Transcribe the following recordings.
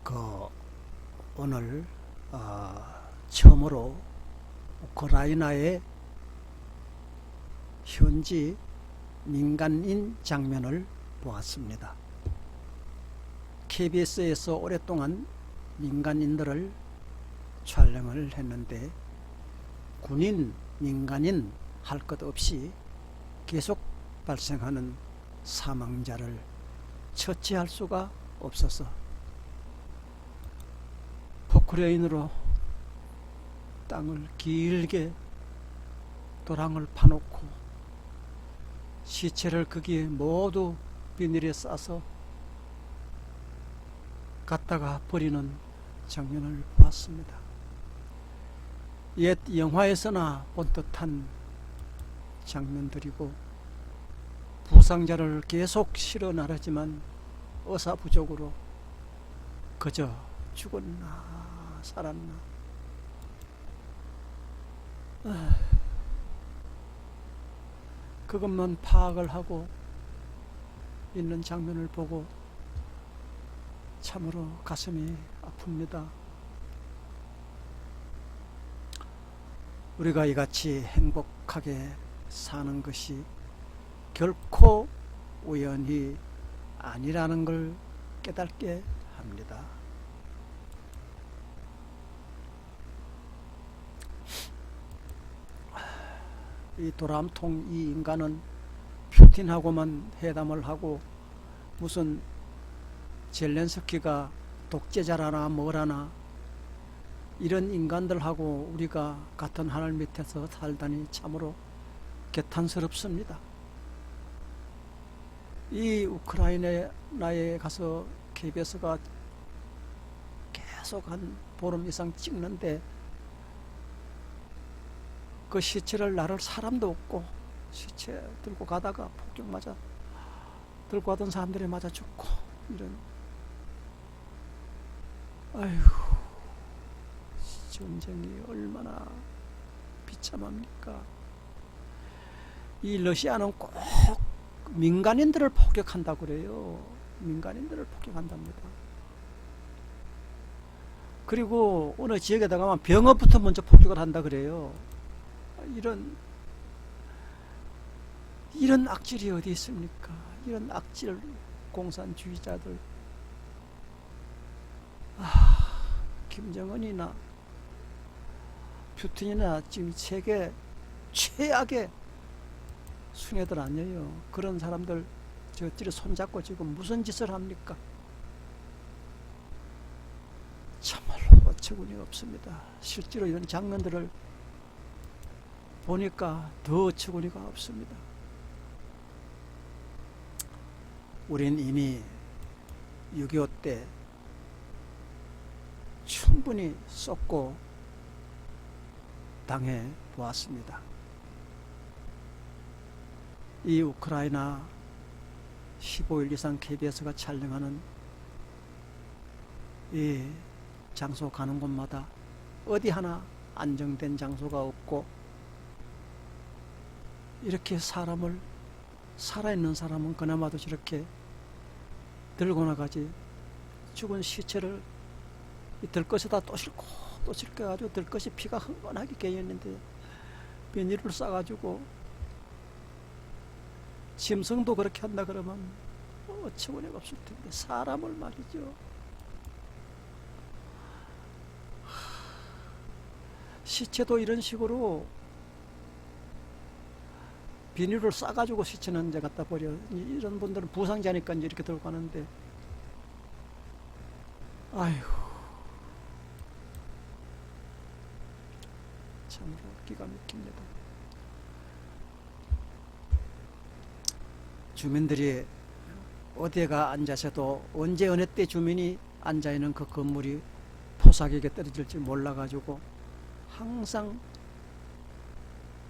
그 오늘 처음으로 우크라이나의 현지 민간인 장면을 보았습니다. KBS에서 오랫동안 민간인들을 촬영을 했는데 군인, 민간인 할 것 없이 계속 발생하는 사망자를 처치할 수가 없어서 포크레인으로 땅을 길게 도랑을 파놓고 시체를 거기에 모두 비닐에 싸서 갖다가 버리는 장면을 보았습니다. 옛 영화에서나 본 듯한 장면들이고 부상자를 계속 실어 나르지만 의사부족으로 그저 죽었나 살았나 그것만 파악을 하고 있는 장면을 보고 참으로 가슴이 아픕니다. 우리가 이같이 행복하게 사는 것이 결코 우연이 아니라는 걸 깨닫게 합니다. 이 도람통 이 인간은 푸틴하고만 회담을 하고 무슨 젤렌스키가 독재자라나 뭐라나 이런 인간들하고 우리가 같은 하늘 밑에서 살다니 참으로 개탄스럽습니다. 이 우크라이나에 가서 KBS가 계속 한 보름 이상 찍는데 그 시체를 나를 사람도 없고 시체 들고 가다가 폭격 맞아 들고 가던 사람들이 맞아 죽고 이런 아휴 전쟁이 얼마나 비참합니까. 이 러시아는 꼭 민간인들을 폭격한다고 그래요. 민간인들을 폭격한답니다. 그리고 어느 지역에다 가면 병업부터 먼저 폭격을 한다 그래요. 이런 악질이 어디 있습니까? 이런 악질 공산주의자들. 김정은이나 푸틴이나 지금 세계 최악의 숭애들 아니에요. 그런 사람들 저들이 손잡고 지금 무슨 짓을 합니까? 참말로 어처구니가 없습니다. 실제로 이런 장면들을 보니까 더 어처구니가 없습니다. 우린 이미 6.25 때 충분히 쏟고 당해 보았습니다. 이 우크라이나 15일 이상 KBS가 촬영하는 이 장소 가는 곳마다 어디 하나 안정된 장소가 없고 이렇게 사람을 살아있는 사람은 그나마도 저렇게 들고 나가지 죽은 시체를 이 들것에다 또 싣고 또 싣겨가지고 들것이 피가 흥건하게 깨어있는데 비닐을 싸가지고 짐승도 그렇게 한다 그러면 어처구니가 없을 텐데 사람을 말이죠. 시체도 이런 식으로 비닐을 싸가지고 시체는 이제 갖다 버려. 이런 분들은 부상자니까 이제 이렇게 들고 가는데 아이고 참으로 기가 막힙니다. 주민들이 어디가 앉아서도 언제 어느 때 주민이 앉아있는 그 건물이 포사격에 떨어질지 몰라가지고 항상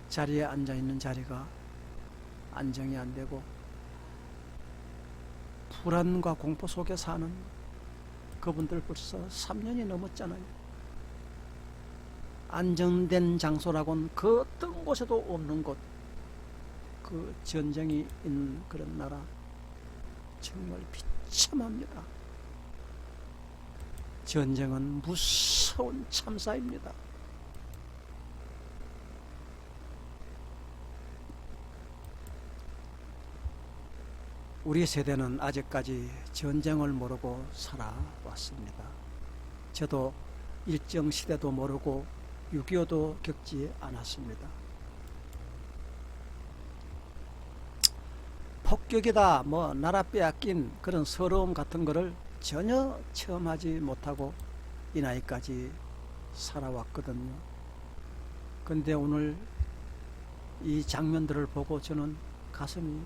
자리에 앉아있는 자리가 안정이 안되고 불안과 공포 속에 사는 그분들 벌써 3년이 넘었잖아요. 안정된 장소라고는 그 어떤 곳에도 없는 곳, 그 전쟁이 있는 그런 나라 정말 비참합니다. 전쟁은 무서운 참사입니다. 우리 세대는 아직까지 전쟁을 모르고 살아왔습니다. 저도 일정 시대도 모르고 6.25도 겪지 않았습니다. 폭격이다, 나라 빼앗긴 그런 서러움 같은 거를 전혀 체험하지 못하고 이 나이까지 살아왔거든요. 근데 오늘 이 장면들을 보고 저는 가슴이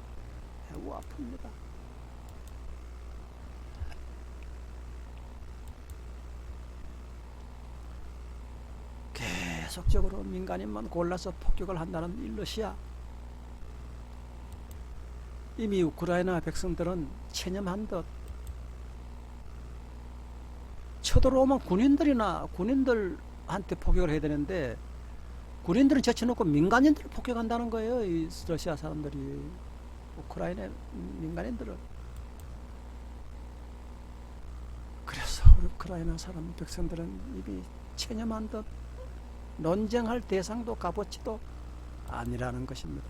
매우 아픕니다. 계속적으로 민간인만 골라서 폭격을 한다는 이 러시아. 이미 우크라이나 백성들은 체념한 듯 쳐들어오면 군인들한테 폭격을 해야 되는데 군인들은 제쳐놓고 민간인들을 폭격한다는 거예요. 이 러시아 사람들이 우크라이나 민간인들을. 그래서 우리 우크라이나 사람 백성들은 이미 체념한 듯 논쟁할 대상도 값어치도 아니라는 것입니다.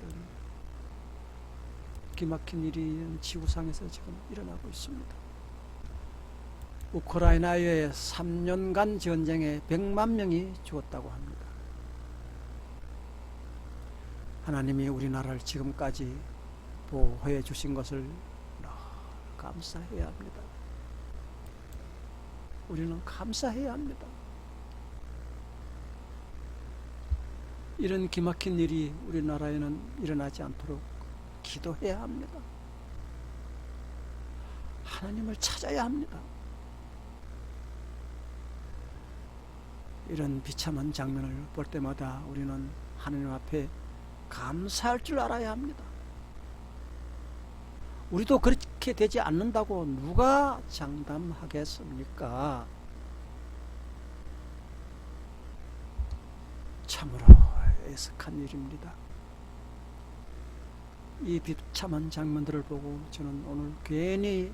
이런 기막힌 일이 지구상에서 지금 일어나고 있습니다. 우크라이나의 3년간 전쟁에 100만 명이 죽었다고 합니다. 하나님이 우리나라를 지금까지 보호해 주신 것을 감사해야 합니다. 우리는 감사해야 합니다. 이런 기막힌 일이 우리나라에는 일어나지 않도록 기도해야 합니다. 하나님을 찾아야 합니다. 이런 비참한 장면을 볼 때마다 우리는 하나님 앞에 감사할 줄 알아야 합니다. 우리도 그렇게 되지 않는다고 누가 장담하겠습니까? 참으로 애석한 일입니다. 이 비참한 장면들을 보고 저는 오늘 괜히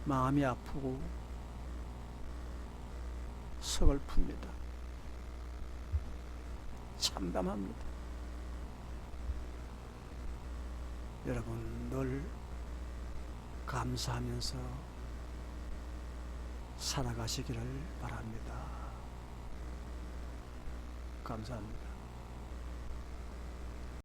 마음이 아프고 서글픕니다. 참담합니다. 여러분 늘 감사하면서 살아가시기를 바랍니다. 감사합니다.